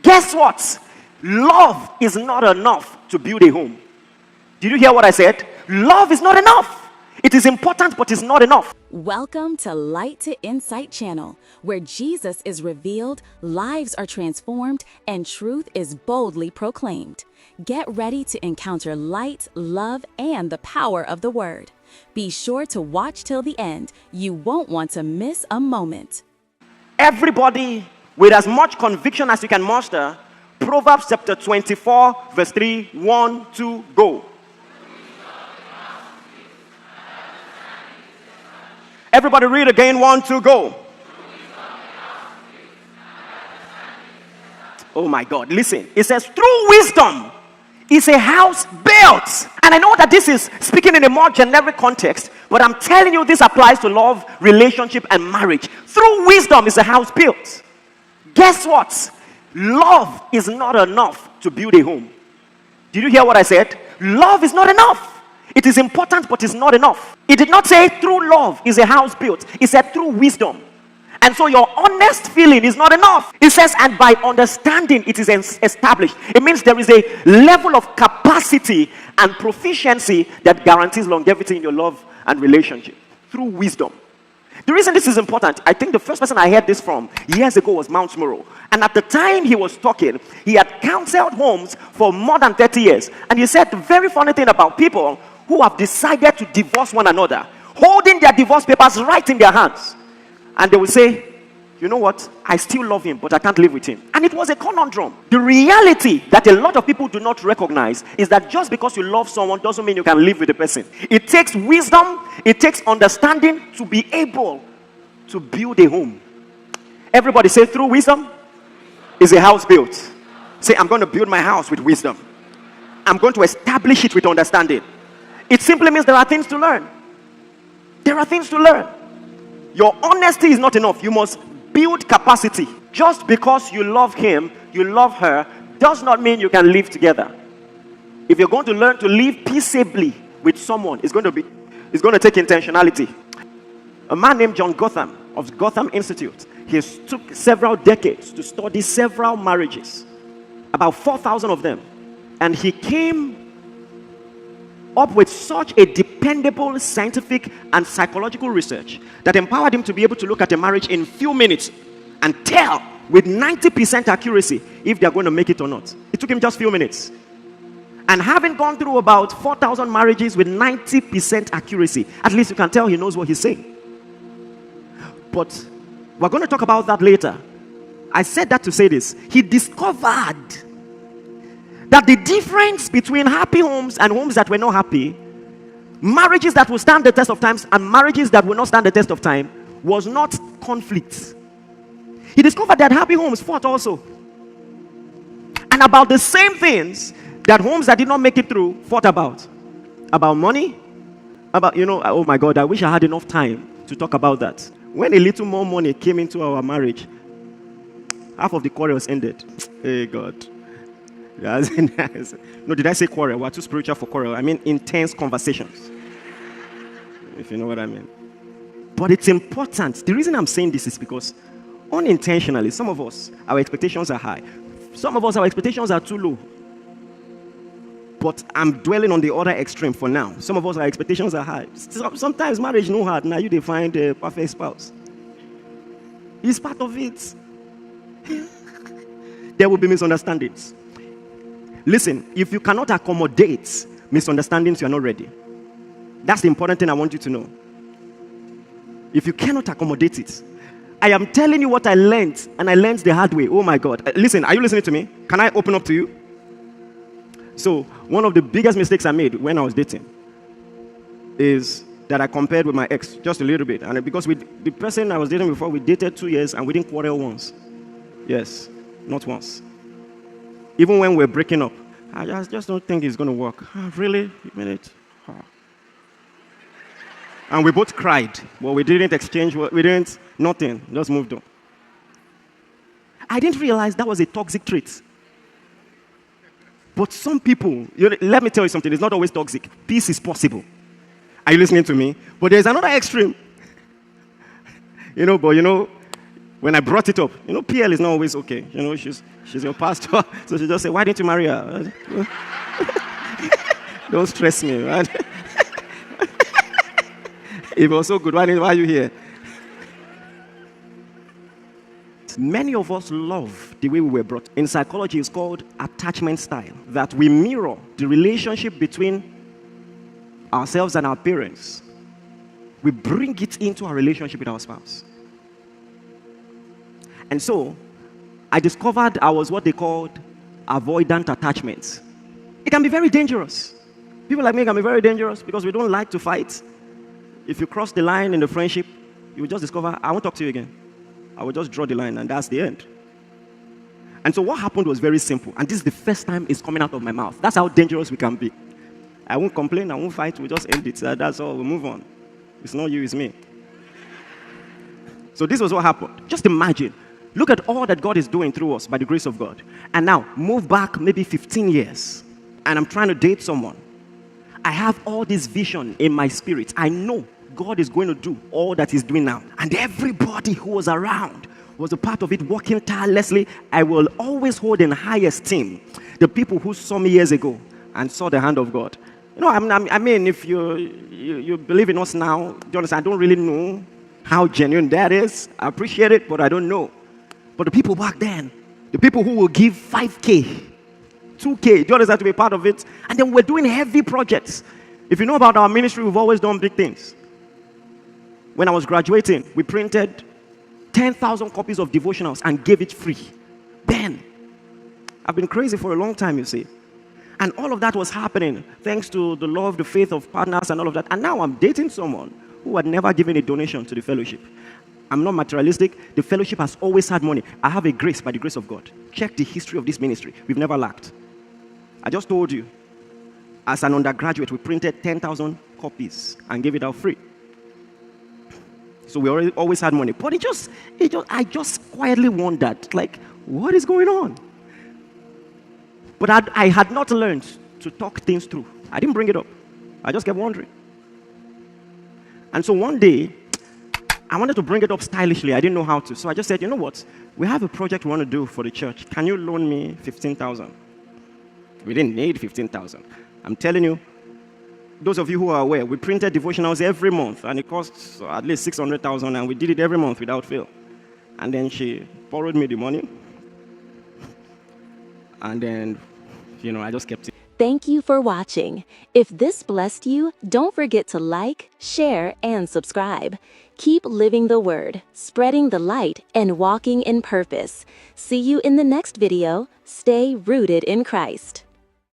Guess what? Love is not enough to build a home. Did you hear what I said? Love is not enough. It is important, but it's not enough. Welcome to Light to Insight channel, where Jesus is revealed, lives are transformed, and truth is boldly proclaimed. Get ready to encounter light, love, and the power of the Word. Be sure to watch till the end. You won't want to miss a moment. Everybody, with as much conviction as you can muster, Proverbs chapter 24, verse 3, 1, 2, go. Everybody read again, 1, 2, go. Oh my God, listen. It says, through wisdom is a house built. And I know that this is speaking in a more generic context, but I'm telling you this applies to love, relationship, and marriage. Through wisdom is a house built. Guess what? Love is not enough to build a home. Did you hear what I said? Love is not enough. It is important, but it's not enough. It did not say through love is a house built. It said through wisdom. And so your honest feeling is not enough. It says, and by understanding it is established. It means there is a level of capacity and proficiency that guarantees longevity in your love and relationship. Through wisdom. The reason this is important, I think the first person I heard this from years ago was Mount Moro. And at the time he was talking, he had counseled homes for more than 30 years. And he said the very funny thing about people who have decided to divorce one another, holding their divorce papers right in their hands. And they will say, you know what? I still love him, but I can't live with him. And it was a conundrum. The reality that a lot of people do not recognize is that just because you love someone doesn't mean you can live with the person. It takes wisdom, it takes understanding to be able to build a home. Everybody say, through wisdom is a house built. Say, I'm going to build my house with wisdom. I'm going to establish it with understanding. It simply means there are things to learn. There are things to learn. Your honesty is not enough. You must build capacity. Just because you love him, you love her, does not mean you can live together. If you're going to learn to live peaceably with someone, it's going to take intentionality. A man named John Gotham of Gotham Institute, he took several decades to study several marriages, about 4,000 of them, and he came up with such a dependable scientific and psychological research that empowered him to be able to look at a marriage in few minutes and tell with 90% accuracy if they're going to make it or not. It took him just few minutes. And having gone through about 4,000 marriages with 90% accuracy, at least you can tell he knows what he's saying. But we're going to talk about that later. I said that to say this. He discovered that the difference between happy homes and homes that were not happy, marriages that will stand the test of time and marriages that will not stand the test of time, was not conflict. He discovered that happy homes fought also. And about the same things that homes that did not make it through fought about. About money, about, oh my God, I wish I had enough time to talk about that. When a little more money came into our marriage, half of the quarrels ended. Hey God. No, did I say quarrel? We're too spiritual for quarrel. I mean intense conversations. If you know what I mean. But it's important. The reason I'm saying this is because unintentionally, some of us, our expectations are high. Some of us, our expectations are too low. But I'm dwelling on the other extreme for now. Some of us, our expectations are high. Sometimes marriage no hard. Now you find a perfect spouse. It's part of it. There will be misunderstandings. Listen, if you cannot accommodate misunderstandings, you are not ready. That's the important thing I want you to know. If you cannot accommodate it, I am telling you what I learned, and I learned the hard way. Oh my God. Listen, are you listening to me? Can I open up to you? So, one of the biggest mistakes I made when I was dating is that I compared with my ex just a little bit. And because with the person I was dating before, we dated 2 years and we didn't quarrel once. Yes, not once. Even when we're breaking up, I just don't think it's going to work. Really? You mean it? And we both cried, but we didn't exchange, nothing, just moved on. I didn't realize that was a toxic trait. But some people, let me tell you something, it's not always toxic. Peace is possible. Are you listening to me? But there's another extreme. when I brought it up, PL is not always okay. She's your pastor. So she just said, why didn't you marry her? Don't stress me, right? If it was so good, why are you here? Many of us love the way we were brought. In psychology, it's called attachment style. That we mirror the relationship between ourselves and our parents. We bring it into our relationship with our spouse. And so, I discovered I was what they called avoidant attachments. It can be very dangerous. People like me can be very dangerous because we don't like to fight. If you cross the line in the friendship, you will just discover, I won't talk to you again. I will just draw the line and that's the end. And so what happened was very simple. And this is the first time it's coming out of my mouth. That's how dangerous we can be. I won't complain, I won't fight, we'll just end it. That's all, we'll move on. It's not you, it's me. So this was what happened. Just imagine. Look at all that God is doing through us by the grace of God. And now, move back maybe 15 years. And I'm trying to date someone. I have all this vision in my spirit. I know God is going to do all that He's doing now. And everybody who was around was a part of it, working tirelessly. I will always hold in high esteem the people who saw me years ago and saw the hand of God. I mean, if you believe in us now, do you understand? I don't really know how genuine that is. I appreciate it, but I don't know. But the people back then, the people who will give 5K, 2K, do you understand, to be part of it? And then we're doing heavy projects. If you know about our ministry, we've always done big things. When I was graduating, we printed 10,000 copies of devotionals and gave it free. Then, I've been crazy for a long time, you see. And all of that was happening thanks to the love, the faith of partners and all of that. And now I'm dating someone who had never given a donation to the fellowship. I'm not materialistic. The fellowship has always had money. I have a grace by the grace of God. Check the history of this ministry. We've never lacked. I just told you, as an undergraduate, we printed 10,000 copies and gave it out free. So we always had money. But I just quietly wondered, like, what is going on? But I had not learned to talk things through. I didn't bring it up. I just kept wondering. And so one day, I wanted to bring it up stylishly. I didn't know how to. So I just said, you know what? We have a project we want to do for the church. Can you loan me 15,000? We didn't need 15,000. I'm telling you, those of you who are aware, we printed devotionals every month, and it costs at least 600,000, and we did it every month without fail. And then she borrowed me the money, and then, I just kept it. Thank you for watching. If this blessed you, don't forget to like, share, and subscribe. Keep living the word, spreading the light, and walking in purpose. See you in the next video. Stay rooted in Christ.